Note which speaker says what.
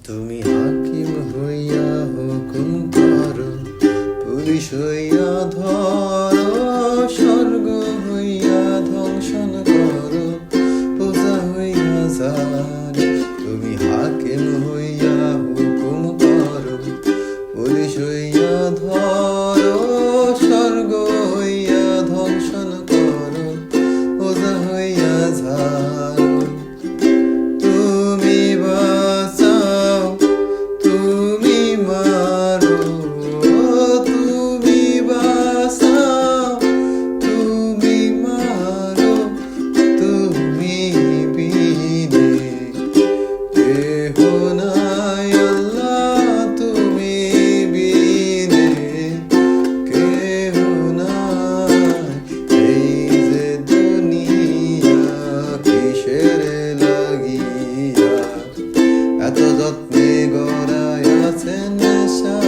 Speaker 1: তুমি হাকিম হইয়া হুকুম করো, পুলিশ হইয়া ধরো, স্বর্গ হইয়া ধ্বংসন করো, পূজা হইয়া যান। তুমি হাকিম হইয়া হুকুম করো, পুলিশ হইয়া ধরো, স্বর্গ হইয়া ধ্বংসন করো, পূজা হইয়া যান। তুমি বাঁচাও, তুমি মারো, তুমি বাঁচাও, তুমি মারো, তুমি বিনে কেহ নাই আল্লাহ, তুমি বিনে কেহ নাই। এই যে দুনিয়া কিসের লাগিয়া এত যত্নে গড়াই আছেন নেশা।